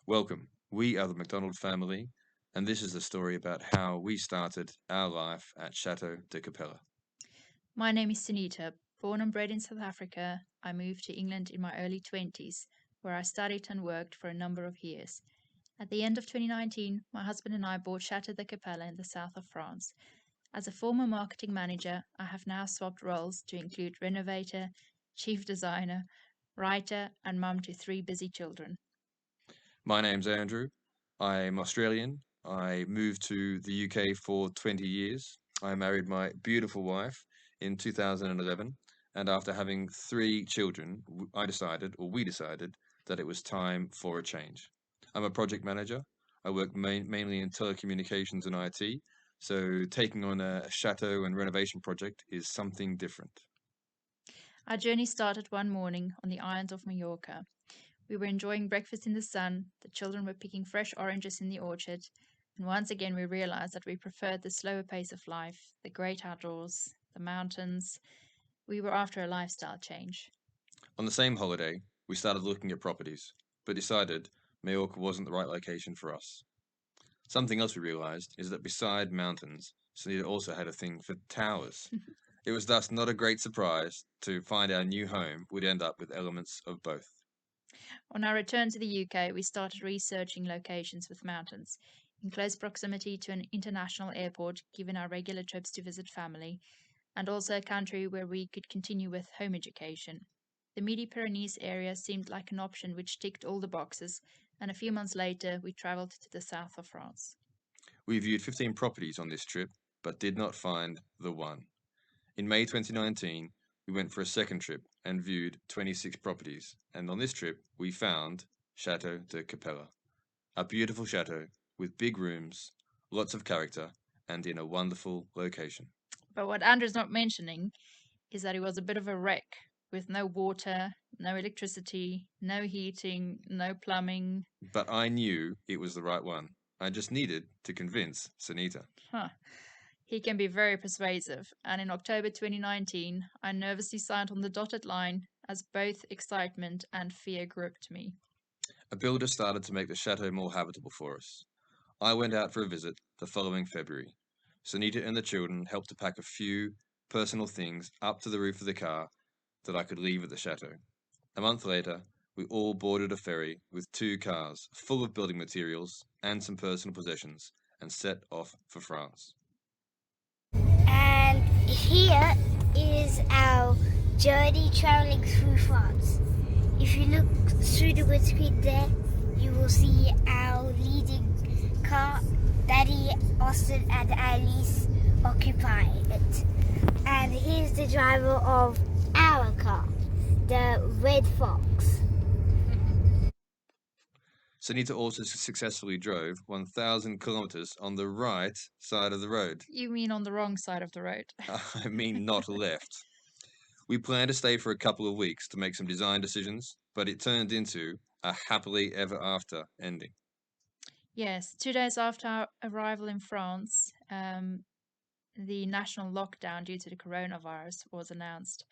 Welcome. We are the McDonald family, and this is the story about how we started our life at Château de Capelle. My name is Sunita. Born and bred in South Africa, I moved to England in my early 20s, where I studied and worked for a number of years. At the end of 2019, my husband and I bought Château de Capelle in the south of France. As a former marketing manager, I have now swapped roles to include renovator, chief designer, writer, and mum to three busy children. My name's Andrew. I'm Australian. I moved to the UK for 20 years. I married my beautiful wife in 2011, and after having three children, we decided, that it was time for a change. I'm a project manager. I work mainly in telecommunications and IT, so taking on a chateau and renovation project is something different. Our journey started one morning on the island of Mallorca. We were enjoying breakfast in the sun, the children were picking fresh oranges in the orchard, and once again we realized that we preferred the slower pace of life, the great outdoors, the mountains. We were after a lifestyle change. On the same holiday, we started looking at properties, but decided Majorca wasn't the right location for us. Something else we realized is that beside mountains, Sunita also had a thing for towers. It was thus not a great surprise to find our new home would end up with elements of both. On our return to the UK, we started researching locations with mountains, in close proximity to an international airport given our regular trips to visit family, and also a country where we could continue with home education. The Midi Pyrenees area seemed like an option which ticked all the boxes, and a few months later we travelled to the south of France. We viewed 15 properties on this trip, but did not find the one. In May 2019, we went for a second trip and viewed 26 properties, and on this trip we found Chateau de Capelle, a beautiful chateau with big rooms, lots of character, and in a wonderful location. But what Andrew's not mentioning is that it was a bit of a wreck with no water, no electricity, no heating, no plumbing. But I knew it was the right one. I just needed to convince Sunita. Huh. He can be very persuasive, and in October 2019, I nervously signed on the dotted line as both excitement and fear gripped me. A builder started to make the chateau more habitable for us. I went out for a visit the following February. Sunita and the children helped to pack a few personal things up to the roof of the car that I could leave at the chateau. A month later, we all boarded a ferry with two cars full of building materials and some personal possessions and set off for France. And here is our journey traveling through France. If you look through the windscreen there, you will see our leading car, Daddy, Austin and Alice occupy it. And here's the driver of our car, the Red Fox. Sunita also successfully drove 1,000 kilometers on the right side of the road. You mean on the wrong side of the road? I mean, not left. We planned to stay for a couple of weeks to make some design decisions, but it turned into a happily ever after ending. Yes, 2 days after our arrival in France, the national lockdown due to the coronavirus was announced.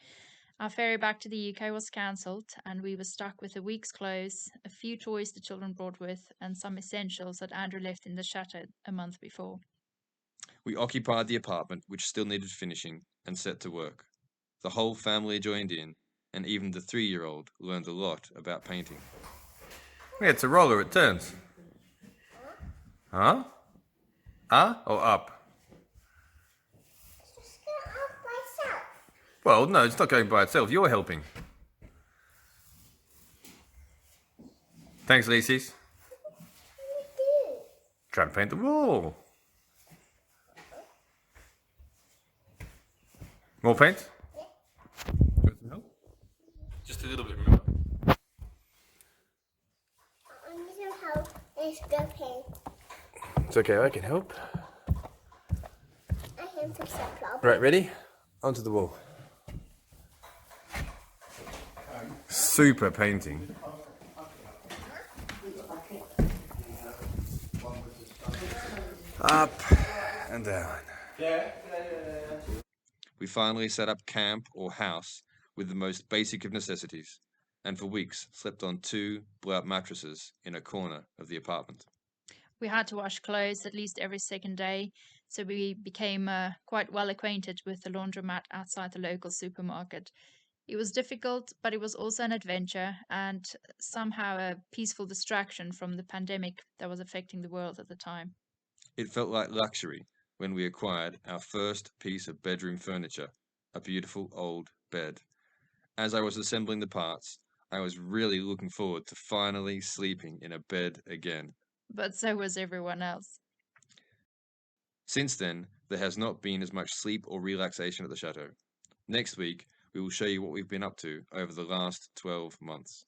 Our ferry back to the UK was cancelled, and we were stuck with a week's clothes, a few toys the children brought with, and some essentials that Andrew left in the chateau a month before. We occupied the apartment, which still needed finishing, and set to work. The whole family joined in, and even the 3-year-old learned a lot about painting. Yeah, it's a roller, it turns. Huh? Or up? It's just going off by itself. Well, no, it's not going by itself. You're helping. Thanks, Lacey's. Try and paint the wall. More paint? Want some help? Just a little bit, remember? I need some help. Let's go paint. It's okay, I can help. I can fix that problem. Right, ready? Onto the wall. Super painting. Up and down. We finally set up camp or house with the most basic of necessities, and for weeks slept on 2 blow-up mattresses in a corner of the apartment. We had to wash clothes at least every second day, so we became quite well acquainted with the laundromat outside the local supermarket. It was difficult, but it was also an adventure and somehow a peaceful distraction from the pandemic that was affecting the world at the time. It felt like luxury when we acquired our first piece of bedroom furniture, a beautiful old bed. As I was assembling the parts, I was really looking forward to finally sleeping in a bed again. But so was everyone else. Since then, there has not been as much sleep or relaxation at the chateau. Next week, we will show you what we've been up to over the last 12 months.